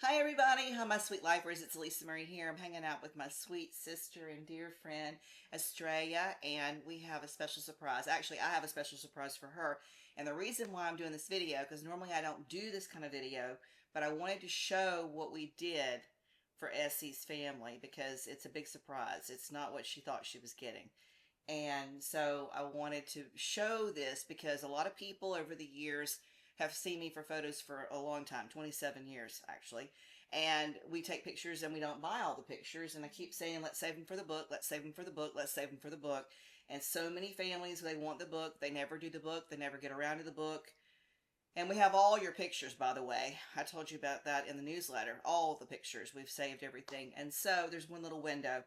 Hi everybody, hi my sweet lifers, it's Alisa Marie here. I'm hanging out with my sweet sister and dear friend Estrella, and we have a special surprise. Actually, I have a special surprise for her, and the reason why I'm doing this video, because normally I don't do this kind of video, but I wanted to show what we did for Essie's family, because it's a big surprise. It's not what she thought she was getting. And so I wanted to show this because a lot of people over the years have seen me for photos for a long time, 27 years actually. And we take pictures and we don't buy all the pictures. And I keep saying, let's save them for the book, let's save them for the book, let's save them for the book. And so many families, they want the book, they never do the book, they never get around to the book. And we have all your pictures, by the way. I told you about that in the newsletter. All the pictures. We've saved everything. And so there's one little window,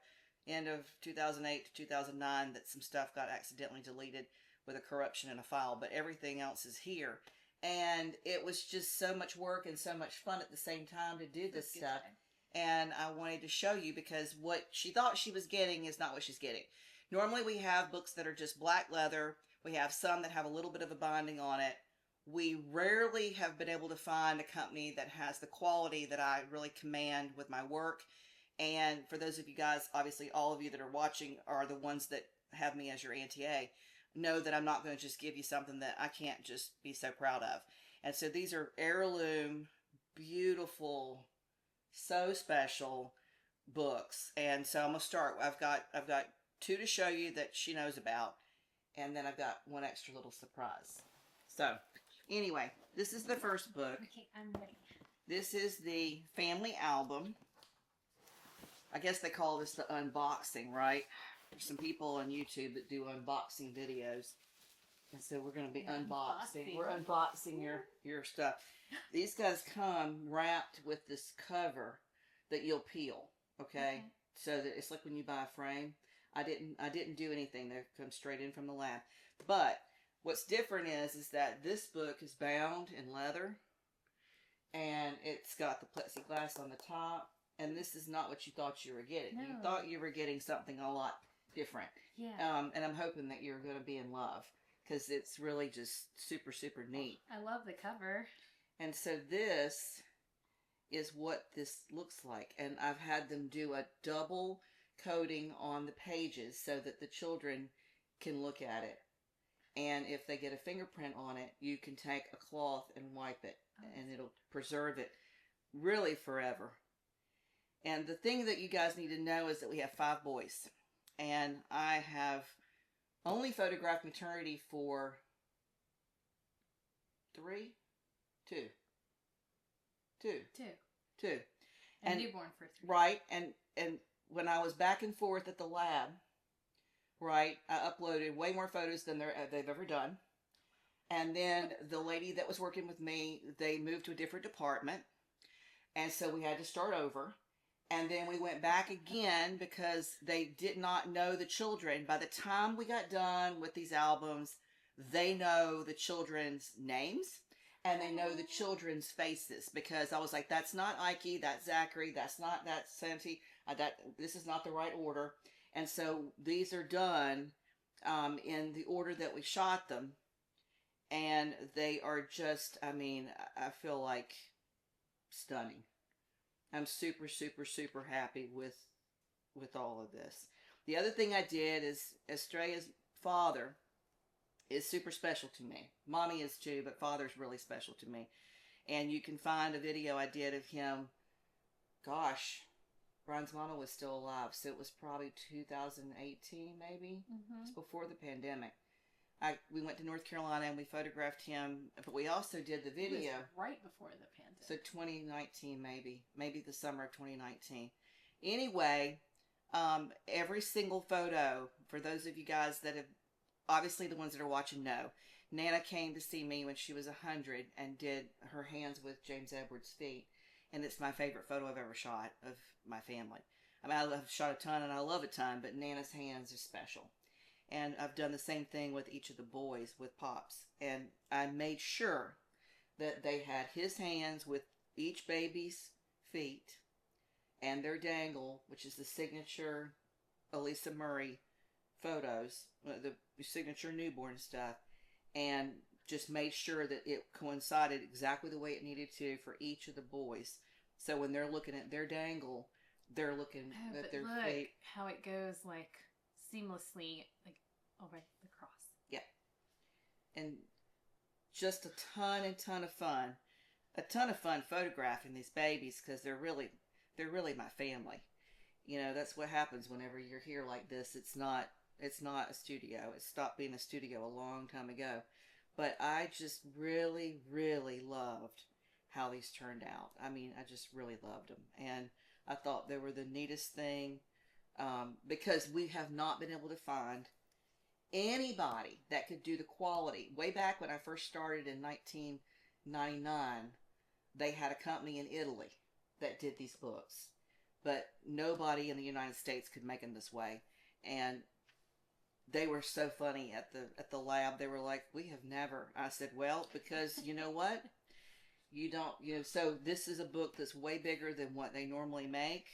end of 2008 to 2009, that some stuff got accidentally deleted with a corruption in a file. But everything else is here. And it was just so much work and so much fun at the same time to do this stuff. And I wanted to show you because what she thought she was getting is not what she's getting. Normally we have books that are just black leather. We have some that have a little bit of a binding on it. We rarely have been able to find a company that has the quality that I really command with my work. And for those of you guys, obviously all of you that are watching are the ones that have me as your Auntie A, know that I'm not going to just give you something that I can't just be so proud of. And so these are heirloom, beautiful, so special books. And so I'm going to start. I've got two to show you that she knows about, and then I've got one extra little surprise. So anyway, this is the first book. Okay, I'm ready. This is the family album. I guess they call this the unboxing, right? There's some people on YouTube that do unboxing videos. And so we're going to be unboxing. We're unboxing your stuff. These guys come wrapped with this cover that you'll peel, okay? So that it's like when you buy a frame. I didn't do anything. They come straight in from the lab. But what's different is that this book is bound in leather, and it's got the plexiglass on the top, and this is not what you thought you were getting. No. You thought you were getting something a lot different. Yeah. And I'm hoping that you're going to be in love, because it's really just super, super neat. I love the cover. And so this is what this looks like, and I've had them do a double coating on the pages so that the children can look at it. And if they get a fingerprint on it, you can take a cloth and wipe it, and it'll preserve it really forever. And the thing that you guys need to know is that we have 5 boys. And I have only photographed maternity for 3? 2. 2. 2. 2. And newborn for 3. Right. And when I was back and forth at the lab, right, I uploaded way more photos than they've ever done. And then the lady that was working with me, they moved to a different department. And so we had to start over. And then we went back again because they did not know the children. By the time we got done with these albums, they know the children's names and they know the children's faces, because I was like, that's not Ike, that's Zachary, that's Santi, this is not the right order. And so these are done in the order that we shot them. And they are just, I mean, I feel like stunning. I'm super, super, super happy with all of this. The other thing I did is Estrella's father is super special to me. Mommy is too, but father's really special to me. And you can find a video I did of him. Gosh, Brian's mama was still alive, so it was probably 2018 maybe. It was before the pandemic. We went to North Carolina and we photographed him, but we also did the video. It was right before the pandemic. So 2019 maybe the summer of 2019. Anyway, every single photo, for those of you guys that have, obviously the ones that are watching know, Nana came to see me when she was 100 and did her hands with James Edward's feet. And it's my favorite photo I've ever shot of my family. I mean, I've shot a ton and I love a ton, but Nana's hands are special. And I've done the same thing with each of the boys with Pops. And I made sure that they had his hands with each baby's feet and their dangle, which is the signature Alisa Murray photos, the signature newborn stuff, and just made sure that it coincided exactly the way it needed to for each of the boys. So when they're looking at their dangle, they're looking Oh, at but their look feet. how it goes like seamlessly like over the cross. Yeah. And just a ton and ton of fun. A ton of fun photographing these babies because they're really my family. You know, that's what happens whenever you're here like this. It's not a studio. It stopped being a studio a long time ago. But I just really, really loved how these turned out. I mean, I just really loved them. And I thought they were the neatest thing because we have not been able to find anybody that could do the quality. Way back when I first started in 1999, they had a company in Italy that did these books. But nobody in the United States could make them this way. And they were so funny at the lab. They were like, "We have never." I said, "Well, because you know what? You don't, you know, so this is a book that's way bigger than what they normally make."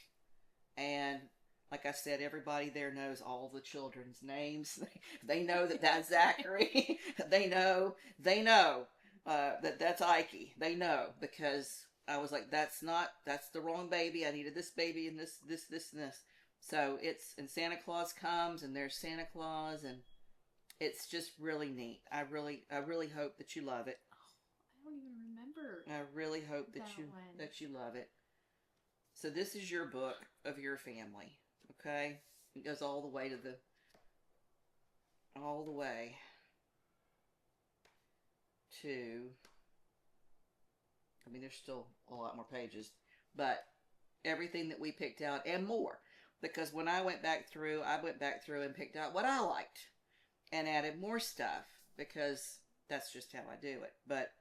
And like I said, everybody there knows all the children's names. They know that that's Zachary. they know that that's Ike. They know because I was like, that's the wrong baby. I needed this baby and this, and this. So and Santa Claus comes and there's Santa Claus and it's just really neat. I really hope that you love it. I don't even remember. I really hope that one. you love it. So this is your book of your family. Okay? It goes all the way to, I mean, there's still a lot more pages, but everything that we picked out and more. Because when I went back through and picked out what I liked and added more stuff because that's just how I do it. But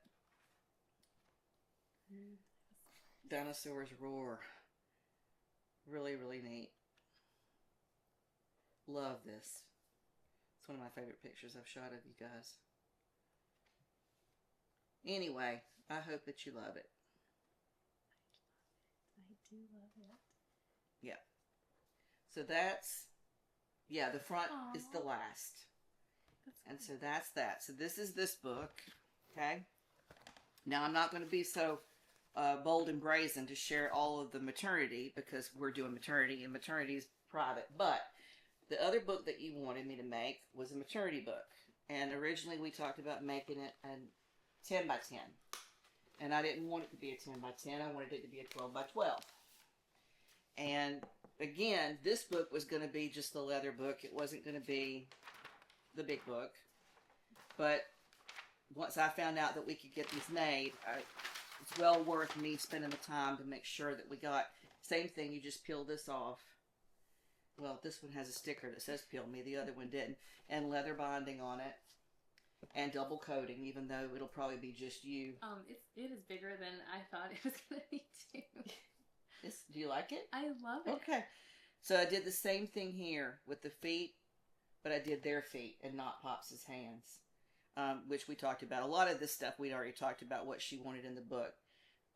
Dinosaurs Roar. Really, really neat. Love this. It's one of my favorite pictures I've shot of you guys. Anyway, I hope that you love it. I do love it. Yeah. So that's, the front Aww. is the last. And That's so that's that. So this is this book. Okay. Now I'm not going to be so bold and brazen to share all of the maternity because we're doing maternity and maternity is private. But the other book that you wanted me to make was a maternity book. And originally we talked about making it a 10 by 10. And I didn't want it to be a 10 by 10. I wanted it to be a 12 by 12. And again, this book was going to be just the leather book. It wasn't going to be the big book. But once I found out that we could get these made, it's well worth me spending the time to make sure that we got, same thing, you just peel this off. Well, this one has a sticker that says peel me, the other one didn't. And leather bonding on it. And double coating, even though it'll probably be just you. it is bigger than I thought it was going to be too. Do you like it? I love it. Okay. So I did the same thing here with the feet, but I did their feet and not Pops' hands, which we talked about. A lot of this stuff we'd already talked about what she wanted in the book.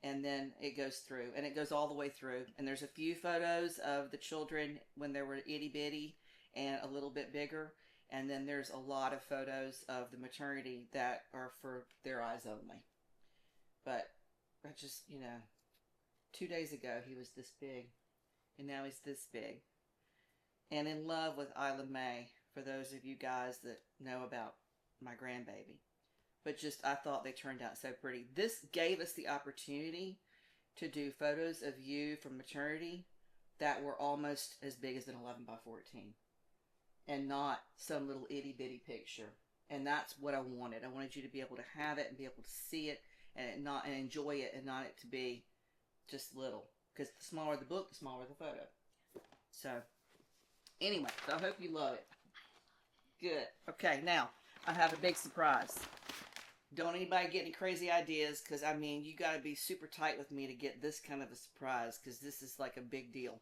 And then it goes through, and it goes all the way through. And there's a few photos of the children when they were itty bitty and a little bit bigger. And then there's a lot of photos of the maternity that are for their eyes only. But I just, 2 days ago he was this big. And now he's this big. And in love with Isla Mae, for those of you guys that know about my grandbaby. But just, I thought they turned out so pretty. This gave us the opportunity to do photos of you from maternity that were almost as big as an 11 by 14. And not some little itty bitty picture. And that's what I wanted. I wanted you to be able to have it and be able to see it and enjoy it and not it to be just little. Because the smaller the book, the smaller the photo. So, anyway, so I hope you love it. Good. Okay, now, I have a big surprise. Don't anybody get any crazy ideas, because, I mean, you got to be super tight with me to get this kind of a surprise, because this is like a big deal.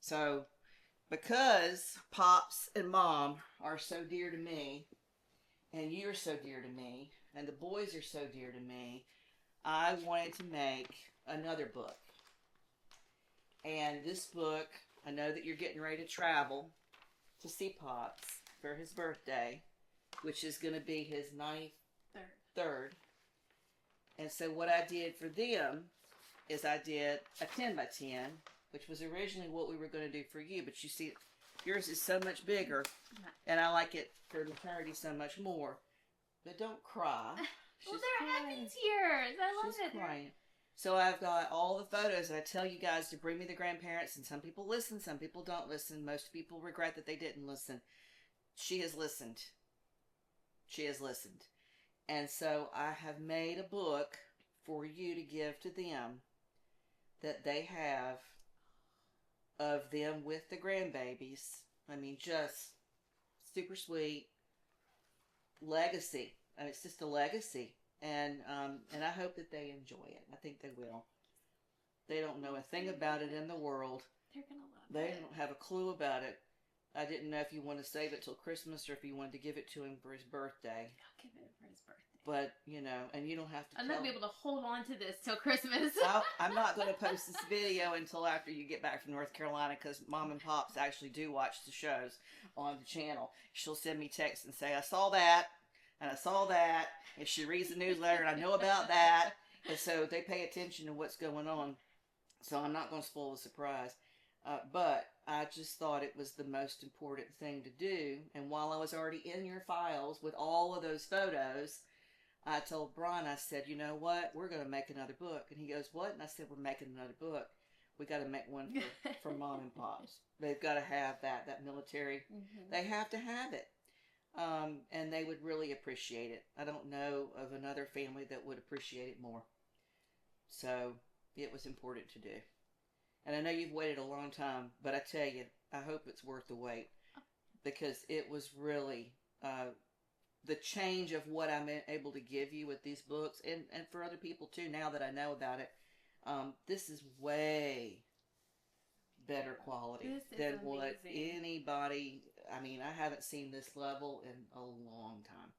So, because Pops and Mom are so dear to me, and you're so dear to me, and the boys are so dear to me, I wanted to make another book. And this book, I know that you're getting ready to travel to see Pops for his birthday, which is going to be his 93rd. And so what I did for them, is I did a 10 by 10, which was originally what we were going to do for you, but you see, yours is so much bigger, and I like it for maternity so much more. But don't cry. Well, they're happy tears. I love She's it. crying. So I've got all the photos, and I tell you guys to bring me the grandparents, and some people listen, some people don't listen. Most people regret that they didn't listen. She has listened. She has listened. And so I have made a book for you to give to them that they have of them with the grandbabies. I mean, just super sweet legacy. I mean, it's just a legacy. And I hope that they enjoy it. I think they will. They don't know a thing about it in the world. They're going to love it. They don't have a clue about it. I didn't know if you want to save it till Christmas or if you wanted to give it to him for his birthday. I'll give it for his birthday. But, you know, and you don't have to I'm not going to be able to hold on to this till Christmas. I'm not going to post this video until after you get back from North Carolina, because Mom and Pops actually do watch the shows on the channel. She'll send me texts and say, I saw that. And I saw that, and she reads the newsletter, and I know about that, and so they pay attention to what's going on. So I'm not going to spoil the surprise, but I just thought it was the most important thing to do. And while I was already in your files with all of those photos, I told Brian, I said, you know what, we're going to make another book. And he goes, what? And I said, we're making another book. We got to make one for Mom and Pops. They've got to have that military. Mm-hmm. They have to have it. And they would really appreciate it. I don't know of another family that would appreciate it more. So it was important to do. And I know you've waited a long time, but I tell you, I hope it's worth the wait, because it was really the change of what I'm able to give you with these books, and for other people too, now that I know about it. This is way better quality than what anybody... I mean, I haven't seen this level in a long time,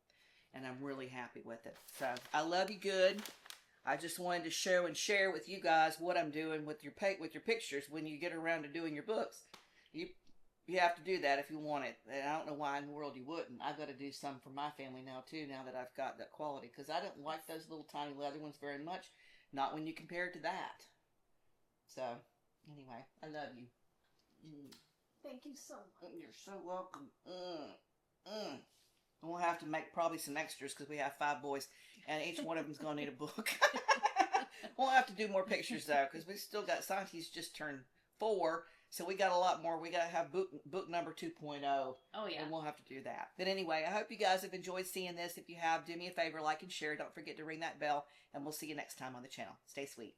and I'm really happy with it. So I love you good. I just wanted to show and share with you guys what I'm doing with your pictures when you get around to doing your books. You have to do that if you want it. And I don't know why in the world you wouldn't. I've got to do some for my family now too, now that I've got that quality, because I don't like those little tiny leather ones very much. Not when you compare it to that. So anyway, I love you. Thank you so much. You're so welcome. We'll have to make probably some extras, because we have 5 boys, and each one of them's going to need a book. We'll have to do more pictures, though, because we still got... Santi's just turned 4, so we got a lot more. We got to have book number 2.0. Oh, yeah. And we'll have to do that. But anyway, I hope you guys have enjoyed seeing this. If you have, do me a favor, like and share. Don't forget to ring that bell, and we'll see you next time on the channel. Stay sweet.